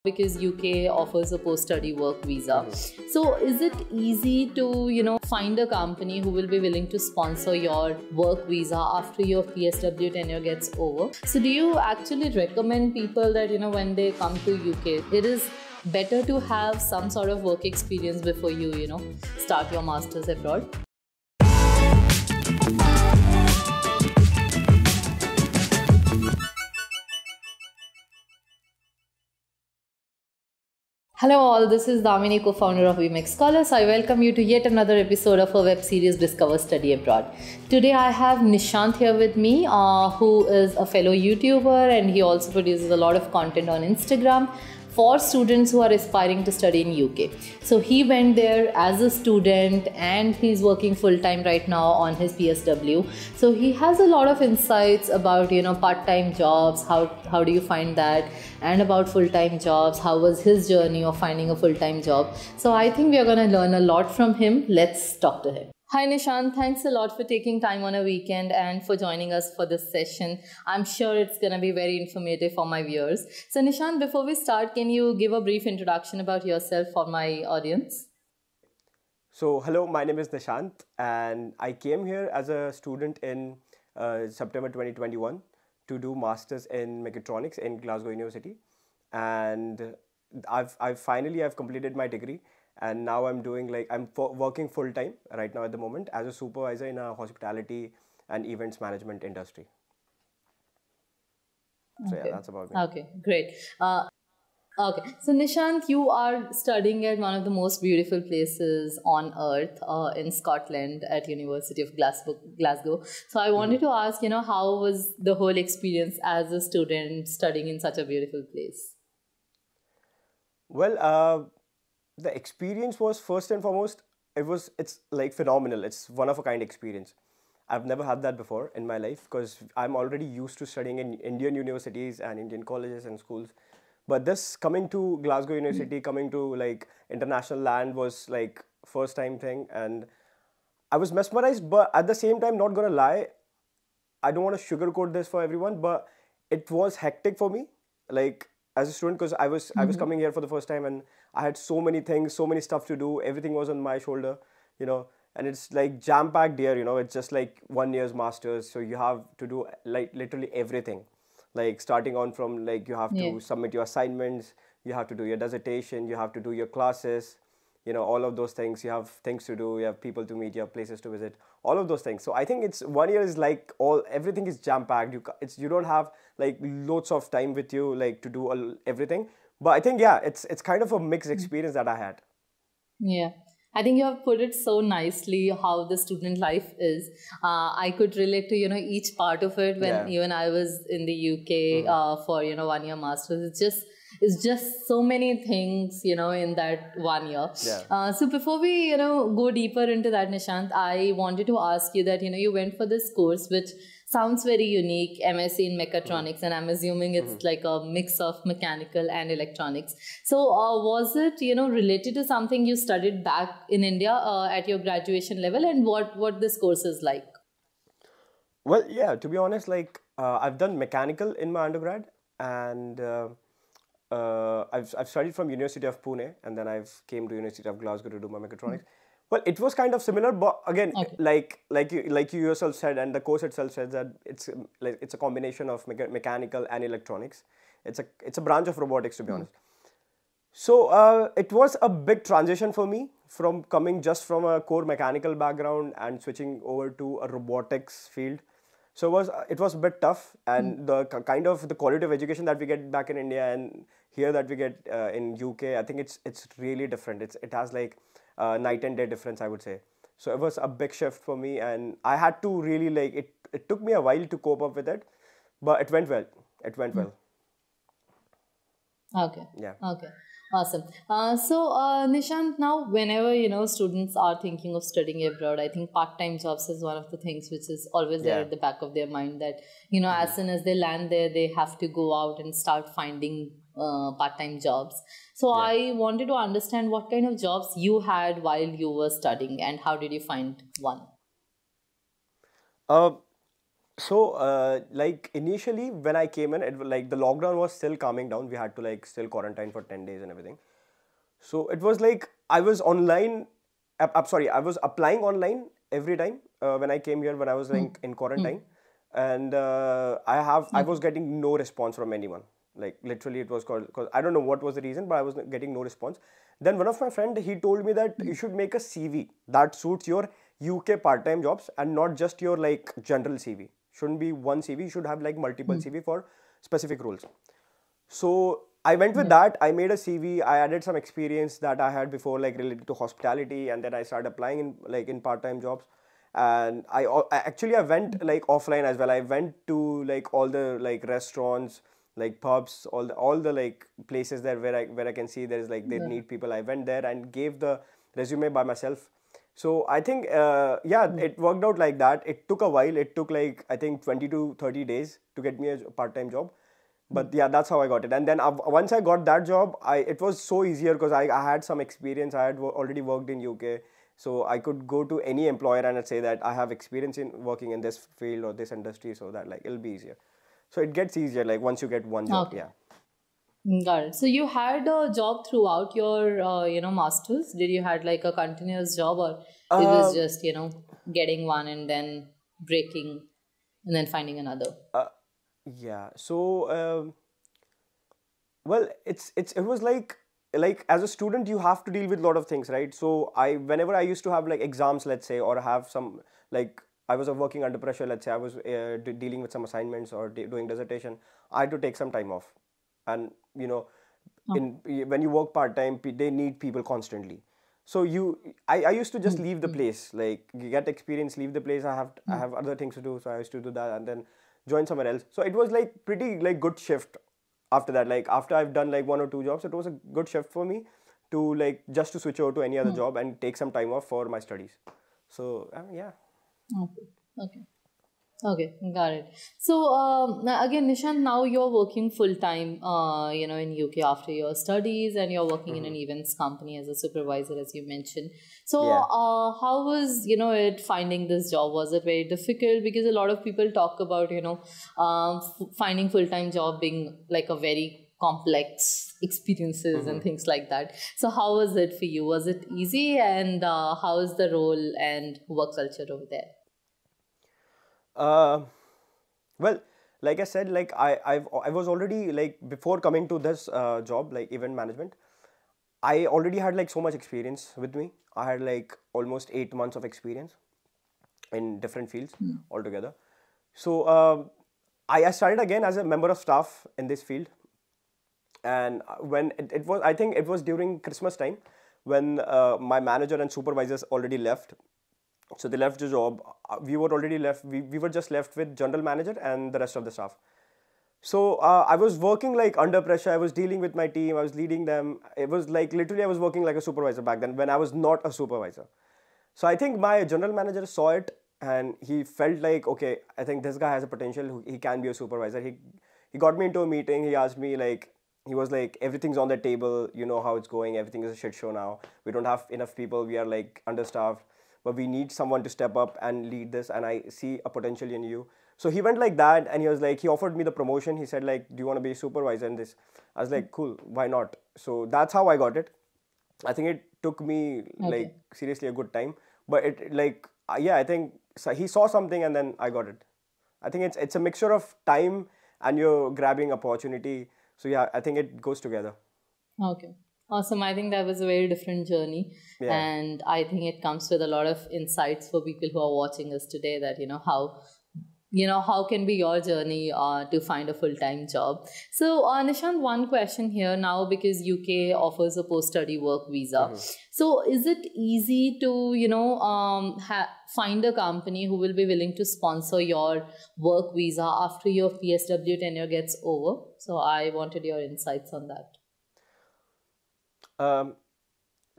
because UK offers a post-study work visa. So is it easy to, find a company who will be willing to sponsor your work visa after your PSW tenure gets over? So do you actually recommend people that, when they come to UK, it is better to have some sort of work experience before you, start your masters abroad? Hello all, this is Damini, co-founder of VMX Scholars. I welcome you to yet another episode of our web series Discover Study Abroad. Today I have Nishant here with me, who is a fellow YouTuber, and he also produces a lot of content on Instagram for students who are aspiring to study in UK. So he went there as a student and he's working full-time right now on his PSW. So he has a lot of insights about, part-time jobs, how do you find that, and about full-time jobs, how was his journey of finding a full-time job. So I think we are going to learn a lot from him. Let's talk to him. Hi Nishant, thanks a lot for taking time on a weekend and for joining us for this session. I'm sure it's going to be very informative for my viewers. So Nishant, before we start, can you give a brief introduction about yourself for my audience? So hello, my name is Nishant and I came here as a student in September 2021 to do Masters in Mechatronics in Glasgow University. And I've finally completed my degree. And now I'm doing working full time right now at the moment as a supervisor in a hospitality and events management industry. So okay. Yeah, that's about me. Okay, great. Okay, so Nishant, you are studying at one of the most beautiful places on earth in Scotland at University of Glasgow. So I wanted to ask, how was the whole experience as a student studying in such a beautiful place? Well, the experience was first and foremost, it's like phenomenal. It's one of a kind experience. I've never had that before in my life because I'm already used to studying in Indian universities and Indian colleges and schools. But this coming to Glasgow University, coming to like international land was like first time thing, and I was mesmerized. But at the same time, not gonna lie, I don't want to sugarcoat this for everyone, but it was hectic for me, like as a student, because I was coming here for the first time and I had so many things, so many stuff to do. Everything was on my shoulder, and it's like jam packed here. It's just like 1 year's masters, so you have to do like literally everything, like starting on from like you have to submit your assignments, you have to do your dissertation, you have to do your classes. All of those things. You have things to do, you have people to meet, you have places to visit, all of those things. So I think it's 1 year is like everything is jam packed. You don't have like loads of time with you like to do everything. But I think it's kind of a mixed experience that I had. Yeah. I think you have put it so nicely how the student life is. I could relate to each part of it when even I was in the UK for 1 year masters. It's just so many things in that 1 year. So before we go deeper into that, Nishant, I wanted to ask you that you went for this course which sounds very unique, MSc in Mechatronics, and I'm assuming it's like a mix of mechanical and electronics. So was it related to something you studied back in India at your graduation level, and what this course is like? Well, yeah, to be honest, like I've done mechanical in my undergrad, and I've studied from University of Pune, and then I've came to University of Glasgow to do my mechatronics. Well, it was kind of similar, but again, like you yourself said, and the course itself says that it's a combination of mechanical and electronics. It's a branch of robotics, to be honest. So it was a big transition for me from coming just from a core mechanical background and switching over to a robotics field. So it was a bit tough, and the kind of the quality of education that we get back in India and here that we get in UK, I think it's really different. It has like night and day difference, I would say. So it was a big shift for me, and I had to really like it. It took me a while to cope up with it, but it went well. It went well. Okay. Yeah. Okay. Awesome. So Nishant, now whenever students are thinking of studying abroad, I think part-time jobs is one of the things which is always there at the back of their mind, that as soon as they land there, they have to go out and start finding part-time jobs. So I wanted to understand what kind of jobs you had while you were studying, and how did you find one? So, like initially when I came in, like the lockdown was still calming down. We had to like still quarantine for 10 days and everything. So it was like I was online. I'm sorry, I was applying online every time when I came here when I was Hmm. like in Hmm. quarantine, and I was Okay. getting no response from anyone. Like literally, it was called because I don't know what was the reason, but I was getting no response. Then one of my friend he told me that you should make a CV that suits your UK part-time jobs and not just your like general CV. Shouldn't be one CV. You should have like multiple Hmm. CV for specific roles. So I went with Yeah. that. I made a CV. I added some experience that I had before, like related to hospitality, and then I started applying in like in part-time jobs. And I went like offline as well. I went to like all the like restaurants, like pubs, all the like places there where I can see there's like they Yeah. need people. I went there and gave the resume by myself. So I think yeah, Hmm. it worked out like that. It took a while. It took like I think 20 to 30 days to get me a part-time job, but yeah, that's how I got it. And then once I got that job, I it was so easier because I had some experience. I had already worked in UK, so I could go to any employer and I'd say that I have experience in working in this field or this industry, so that like it'll be easier. So it gets easier like once you get one job. Okay. Yeah. Got it. So you had a job throughout your, masters. Did you had like a continuous job, or it was Um. just, getting one and then breaking and then finding another? Uh, yeah. So well, it was like as a student you have to deal with a lot of things, right? So I whenever I used to have like exams, let's say, or have some like I was working under pressure, let's say I was dealing with some assignments or doing dissertation, I had to take some time off. And you know, Okay. when you work part time, they need people constantly. So I used to just Hmm. leave the Hmm. place, like get experience, leave the place. I Hmm. have other things to do, so I used to do that and then join somewhere else. So it was like pretty like good shift after that. Like after I've done like one or two jobs, it was a good shift for me to like just to switch over to any other Hmm. job and take some time off for my studies. So yeah. Okay. Okay. Okay, got it. So now again, Nishant, now you're working full time, in UK after your studies, and you're working in an events company as a supervisor, as you mentioned. So, Yeah. how was it finding this job? Was it very difficult? Because a lot of people talk about finding full time job being like a very complex experiences and things like that. So, how was it for you? Was it easy? And how is the role and work culture over there? Uh, well, like I said, like I was already like before coming to this job, like event management, I already had like so much experience with me. I had like almost 8 months of experience in different fields altogether. So I started again as a member of staff in this field, and when it was, I think it was during Christmas time when my manager and supervisors already left. So they left the job. We were already left. We were just left with general manager and the rest of the staff. So I was working like under pressure. I was dealing with my team. I was leading them. It was like literally I was working like a supervisor back then when I was not a supervisor. So I think my general manager saw it and he felt like, okay, I think this guy has a potential. He can be a supervisor. He got me into a meeting. He asked me like, he was like, everything's on the table. You know how it's going. Everything is a shit show now. We don't have enough people. We are like understaffed, but we need someone to step up and lead this. And I see a potential in you. So he went like that, and he was like, he offered me the promotion. He said like, do you want to be a supervisor in this? I was like, cool, why not? So that's how I got it. I think it took me like Okay. seriously a good time, but it like yeah, I think he saw something and then I got it. I think it's a mixture of time and you're grabbing opportunity. So yeah, I think it goes together. Okay. Awesome. I think that was a very different journey. Yeah. And I think it comes with a lot of insights for people who are watching us today that, how can be your journey to find a full-time job. So, Nishant, one question here now, because UK offers a post-study work visa. So is it easy to, find a company who will be willing to sponsor your work visa after your PSW tenure gets over? So I wanted your insights on that. Um,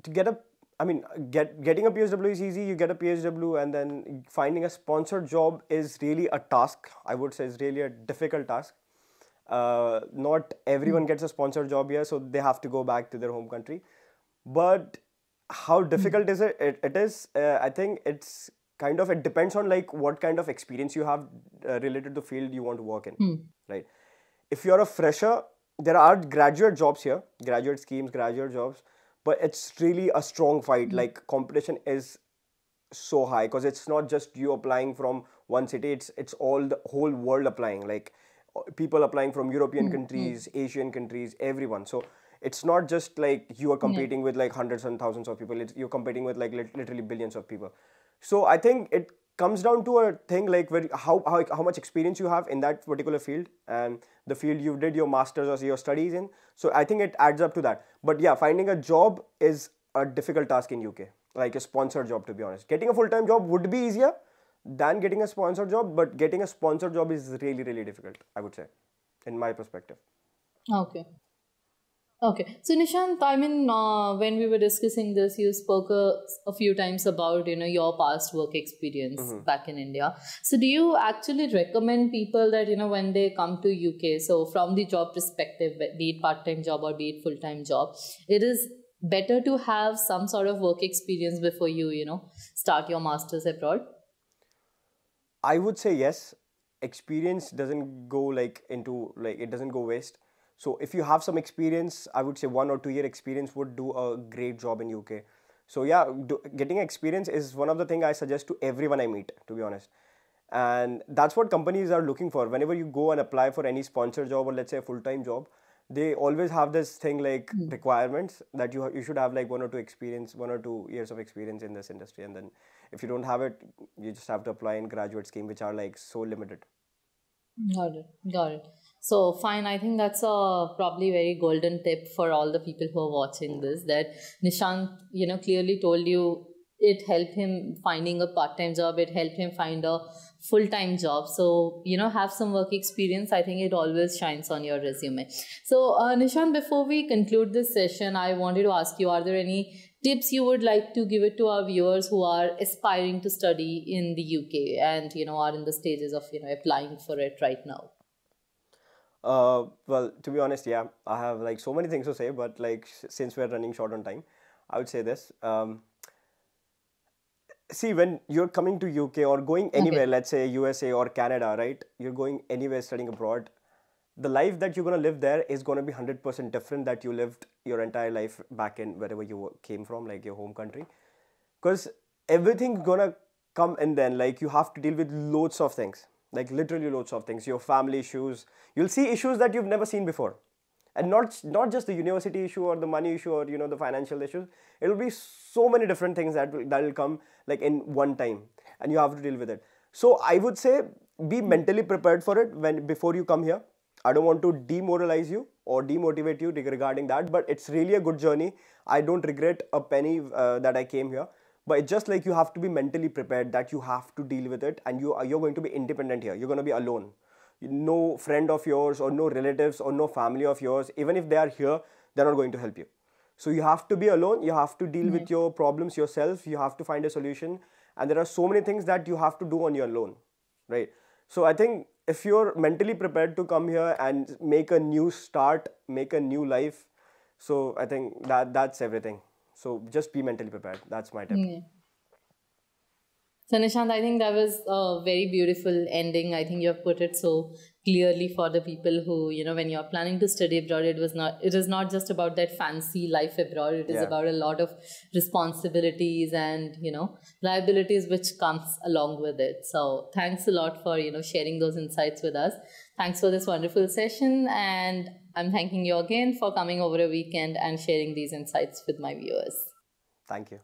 to get a I mean getting a PSW is easy. You get a PSW and then finding a sponsored job is really a task. I would say it's really a difficult task. Not everyone gets a sponsored job here, so they have to go back to their home country. But how difficult is it? It is. I think it's kind of, it depends on like what kind of experience you have related to the field you want to work in, right? If you're a fresher, there are graduate jobs here, graduate schemes, graduate jobs, but it's really a strong fight. Like competition is so high because it's not just you applying from one city, it's all the whole world applying, like people applying from European countries, Asian countries, everyone. So it's not just like you are competing with like hundreds and thousands of people, you're competing with like literally billions of people. So I think it comes down to a thing like where how much experience you have in that particular field and the field you did your masters or your studies in. So I think it adds up to that. But yeah, finding a job is a difficult task in UK, like a sponsored job, to be honest. Getting a full-time job would be easier than getting a sponsored job, but getting a sponsored job is really, really difficult, I would say, in my perspective. Okay. Okay. So Nishant, I mean, when we were discussing this, you spoke a few times about, your past work experience back in India. So do you actually recommend people that, when they come to UK, so from the job perspective, be it part-time job or be it full-time job, it is better to have some sort of work experience before you, start your masters abroad? I would say yes. Experience doesn't go like into like it doesn't go waste. So if you have some experience, I would say 1 or 2 year experience would do a great job in UK. So yeah, getting experience is one of the things I suggest to everyone I meet, to be honest. And that's what companies are looking for. Whenever you go and apply for any sponsored job or let's say a full-time job, they always have this thing like requirements that you should have like 1 or 2 years of experience in this industry. And then if you don't have it, you just have to apply in graduate scheme, which are like so limited. Got it. Got it. So fine. I think that's a probably very golden tip for all the people who are watching this, that Nishant, clearly told you it helped him finding a part-time job. It helped him find a full-time job. So, have some work experience. I think it always shines on your resume. So, Nishant, before we conclude this session, I wanted to ask you, are there any tips you would like to give it to our viewers who are aspiring to study in the UK and, are in the stages of, applying for it right now? Well, to be honest, yeah, I have like so many things to say, but like since we're running short on time, I would say this. See, when you're coming to UK or going anywhere, let's say USA or Canada, right? You're going anywhere studying abroad. The life that you're going to live there is going to be 100% different that you lived your entire life back in wherever you came from, like your home country. Because everything's going to come and then, like you have to deal with loads of things, like literally loads of things, your family issues. You'll see issues that you've never seen before. And not just the university issue or the money issue or the financial issues. It will be so many different things that will come like in one time, and you have to deal with it. So I would say be mentally prepared for it before you come here. I don't want to demoralize you or demotivate you regarding that, but it's really a good journey. I don't regret a penny that I came here, but it's just like you have to be mentally prepared that you have to deal with it, and you're going to be independent here. You're going to be alone. No friend of yours or no relatives or no family of yours, even if they are here, they're not going to help you. So you have to be alone. You have to deal with your problems yourself. You have to find a solution. And there are so many things that you have to do on your own, right? So I think if you're mentally prepared to come here and make a new start, make a new life, so I think that's everything. So just be mentally prepared. That's my tip. So Nishant, I think that was a very beautiful ending. I think you have put it so clearly for the people who, when you're planning to study abroad, it is not just about that fancy life abroad. It is about a lot of responsibilities and, liabilities which comes along with it. So thanks a lot for, sharing those insights with us. Thanks for this wonderful session. And I'm thanking you again for coming over a weekend and sharing these insights with my viewers. Thank you.